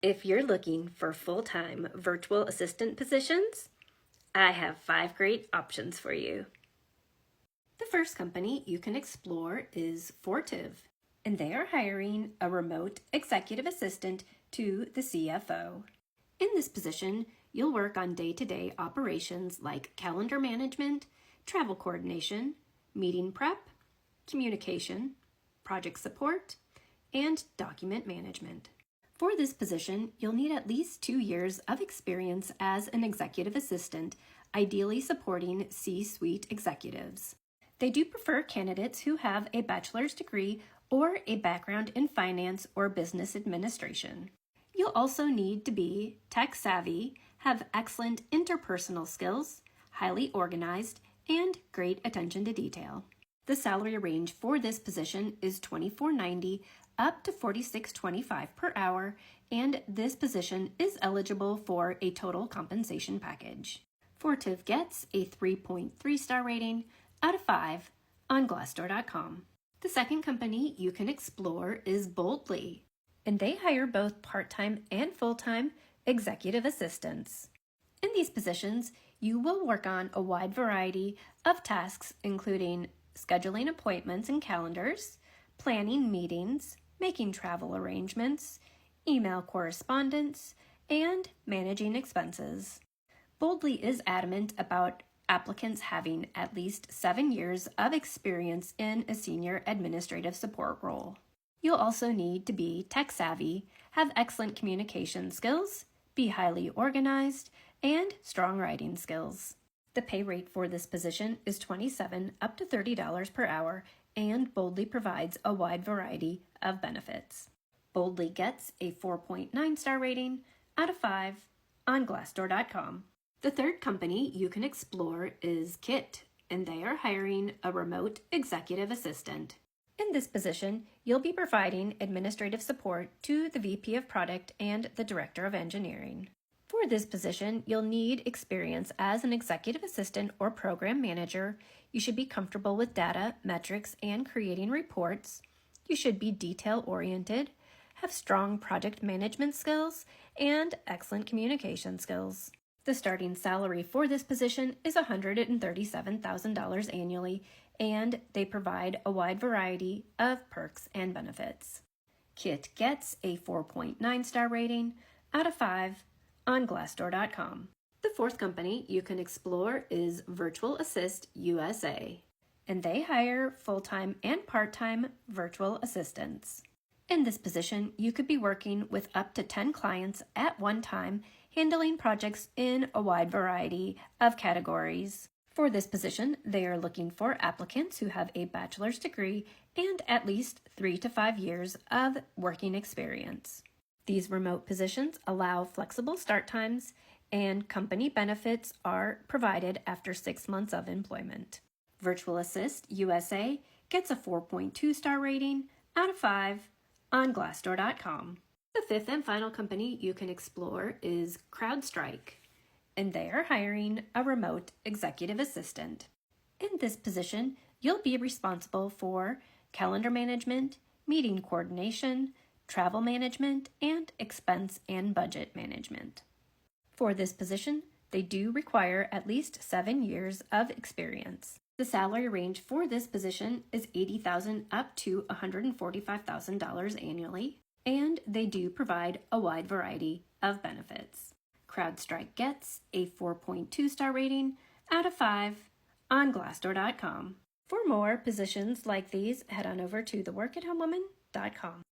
If you're looking for full-time virtual assistant positions, I have 5 great options for you. The first company you can explore is Fortive, and they are hiring a remote executive assistant to the CFO. In this position, you'll work on day-to-day operations like calendar management, travel coordination, meeting prep, communication, project support, and document management. For this position, you'll need at least 2 years of experience as an executive assistant, ideally supporting C-suite executives. They do prefer candidates who have a bachelor's degree or a background in finance or business administration. You'll also need to be tech-savvy, have excellent interpersonal skills, highly organized, and great attention to detail. The salary range for this position is $24.90 up to $46.25 per hour, and this position is eligible for a total compensation package. Fortive gets a 3.3 star rating out of 5 on Glassdoor.com. The second company you can explore is Boldly, and they hire both part-time and full-time executive assistants. In these positions, you will work on a wide variety of tasks, including scheduling appointments and calendars, planning meetings, making travel arrangements, email correspondence, and managing expenses. Boldly is adamant about applicants having at least 7 years of experience in a senior administrative support role. You'll also need to be tech-savvy, have excellent communication skills, be highly organized, and strong writing skills. The pay rate for this position is $27 up to $30 per hour, and Boldly provides a wide variety of benefits. Boldly gets a 4.9 star rating out of 5 on Glassdoor.com. The third company you can explore is Kit, and they are hiring a remote executive assistant. In this position, you'll be providing administrative support to the VP of Product and the Director of Engineering. For this position, you'll need experience as an executive assistant or program manager. You should be comfortable with data, metrics, and creating reports. You should be detail-oriented, have strong project management skills, and excellent communication skills. The starting salary for this position is $137,000 annually, and they provide a wide variety of perks and benefits. Kit gets a 4.9 star rating out of 5 on Glassdoor.com. The fourth company you can explore is Virtual Assist USA, and they hire full-time and part-time virtual assistants. In this position, you could be working with up to 10 clients at one time, handling projects in a wide variety of categories. For this position, they are looking for applicants who have a bachelor's degree and at least 3 to 5 years of working experience. These remote positions allow flexible start times, and company benefits are provided after 6 months of employment. Virtual Assist USA gets a 4.2 star rating out of 5 on Glassdoor.com. The fifth and final company you can explore is CrowdStrike, and they are hiring a remote executive assistant. In this position, you'll be responsible for calendar management, meeting coordination, travel management, and expense and budget management. For this position, they do require at least 7 years of experience. The salary range for this position is $80,000 up to $145,000 annually, and they do provide a wide variety of benefits. CrowdStrike gets a 4.2 star rating out of 5 on Glassdoor.com. For more positions like these, head on over to theworkathomewoman.com.